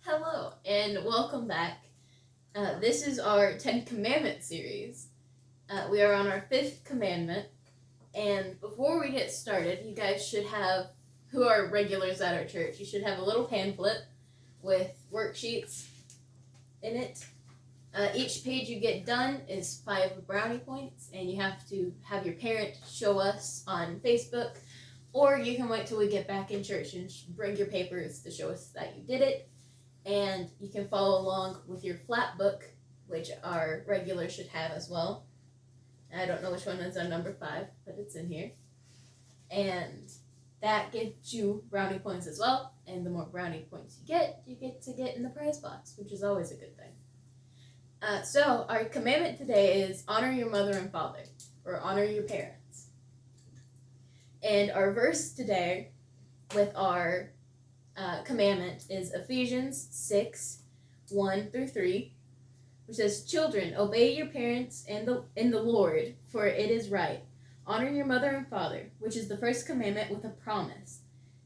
Hello, and welcome back. This is our Ten Commandments series. We are on our fifth commandment, and before we get started, you guys should have, who are regulars at our church, you should have a little pamphlet with worksheets in it. Each page you get done is 5 brownie points, and you have to have your parent show us on Facebook, or you can wait till we get back in church and bring your papers to show us that you did it. And you can follow along with your flat book, which our regulars should have as well. I don't know which one is on number 5, but it's in here. And that gives you brownie points as well. And the more brownie points you get to get in the prize box, which is always a good thing. So our commandment today is honor your mother and father, or honor your parents. And our verse today with our commandment is Ephesians 6:1-3, which says, "Children, obey your parents in the Lord, for it is right. Honor your mother and father, which is the first commandment with a promise,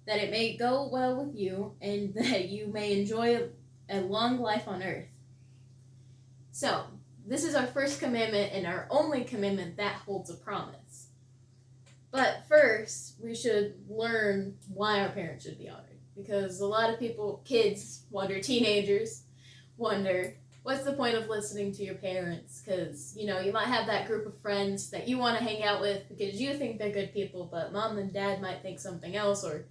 that it may go well with you and that you may enjoy a long life on earth." So, this is our first commandment and our only commandment that holds a promise. But first, we should learn why our parents should be honored. Because a lot of people, kids wonder, teenagers wonder, what's the point of listening to your parents? Because, you might have that group of friends that you want to hang out with because you think they're good people, but mom and dad might think something else or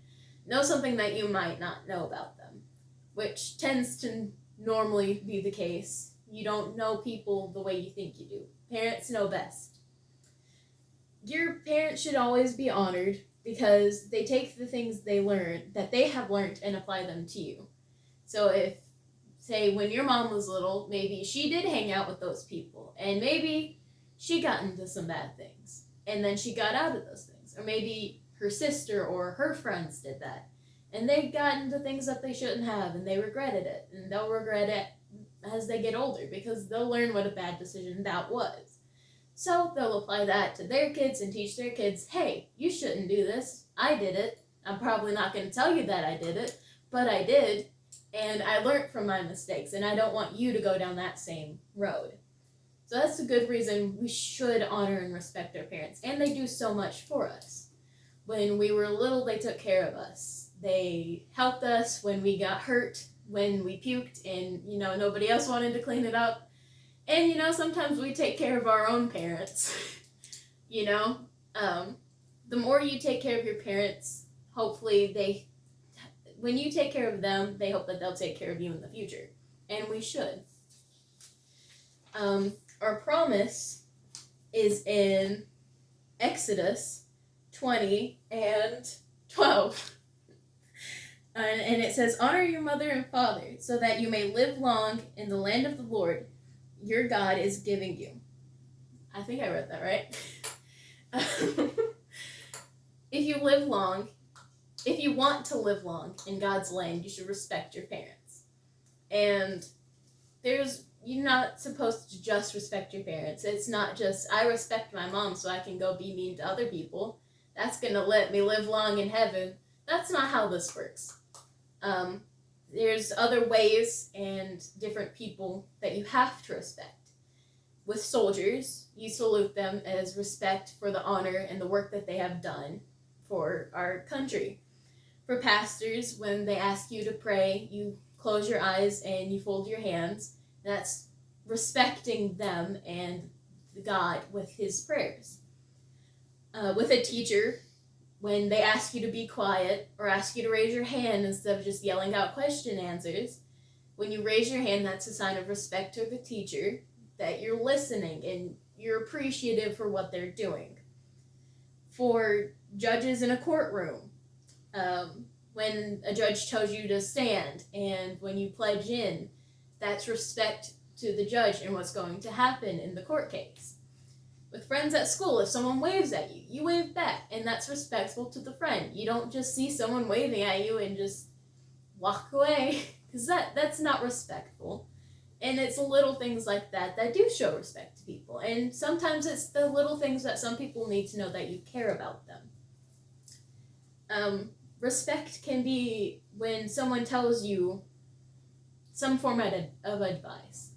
know something that you might not know about them, which tends to normally be the case. You don't know people the way you think you do. Parents know best. Your parents should always be honored because they take the things that they have learned and apply them to you. So if, say, when your mom was little, maybe she did hang out with those people, and maybe she got into some bad things, and then she got out of those things. Or maybe her sister or her friends did that, and they got into things that they shouldn't have, and they regretted it, and they'll regret it as they get older, because they'll learn what a bad decision that was. So they'll apply that to their kids and teach their kids, hey, you shouldn't do this. I did it. I'm probably not going to tell you that I did it, but I did, and I learned from my mistakes, and I don't want you to go down that same road. So that's a good reason we should honor and respect our parents, and they do so much for us. When we were little, they took care of us. They helped us when we got hurt, when we puked, and, nobody else wanted to clean it up. And, sometimes we take care of our own parents. The more you take care of your parents, hopefully when you take care of them, they hope that they'll take care of you in the future. And we should. Our promise is in Exodus 20:12. And it says, honor your mother and father so that you may live long in the land of the Lord your God is giving you. I think I read that right. If you want to live long in God's land, you should respect your parents. And you're not supposed to just respect your parents. It's not just, I respect my mom so I can go be mean to other people. That's going to let me live long in heaven. That's not how this works. There's other ways and different people that you have to respect. With soldiers, you salute them as respect for the honor and the work that they have done for our country. For pastors, when they ask you to pray, you close your eyes and you fold your hands. That's respecting them and God with his prayers. With a teacher, when they ask you to be quiet or ask you to raise your hand instead of just yelling out question answers, when you raise your hand, that's a sign of respect to the teacher, that you're listening and you're appreciative for what they're doing. For judges in a courtroom, when a judge tells you to stand and when you pledge in, that's respect to the judge and what's going to happen in the court case. With friends at school, if someone waves at you, you wave back, and that's respectful to the friend. You don't just see someone waving at you and just walk away, because that's not respectful. And it's little things like that do show respect to people. And sometimes it's the little things that some people need to know that you care about them. Respect can be when someone tells you some format of advice.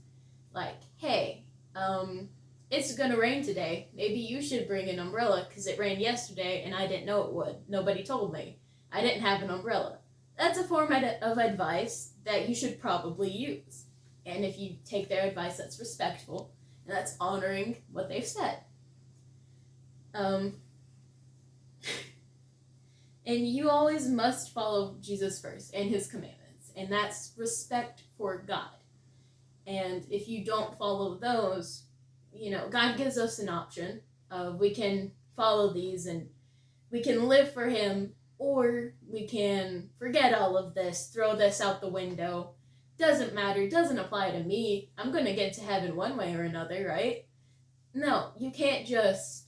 Like, hey, it's gonna rain today. Maybe you should bring an umbrella because it rained yesterday and I didn't know it would. Nobody told me. I didn't have an umbrella. That's a format of advice that you should probably use. And if you take their advice, that's respectful and that's honoring what they've said. And you always must follow Jesus first and his commandments, and that's respect for God. And if you don't follow those, God gives us an option of we can follow these and we can live for him, or we can forget all of this, throw this out the window. Doesn't matter, doesn't apply to me. I'm going to get to heaven one way or another, right? No, you can't just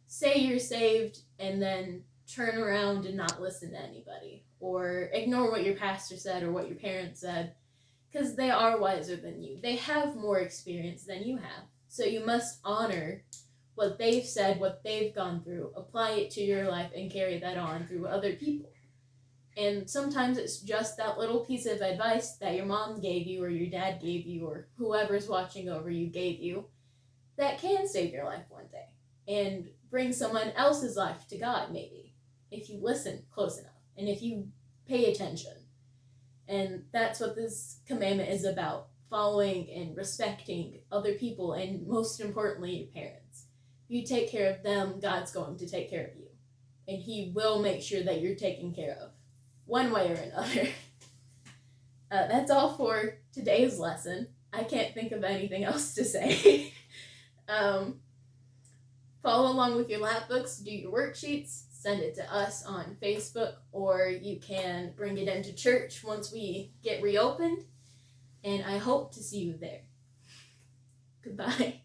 say you're saved and then turn around and not listen to anybody, or ignore what your pastor said or what your parents said, because they are wiser than you. They have more experience than you have. So you must honor what they've said, what they've gone through, apply it to your life, and carry that on through other people. And sometimes it's just that little piece of advice that your mom gave you, or your dad gave you, or whoever's watching over you gave you, that can save your life one day and bring someone else's life to God, maybe, if you listen close enough and if you pay attention. And that's what this commandment is about: following and respecting other people, and most importantly, your parents. If you take care of them, God's going to take care of you. And he will make sure that you're taken care of, one way or another. That's all for today's lesson. I can't think of anything else to say. Follow along with your lap books, do your worksheets, send it to us on Facebook, or you can bring it into church once we get reopened. And I hope to see you there. Goodbye.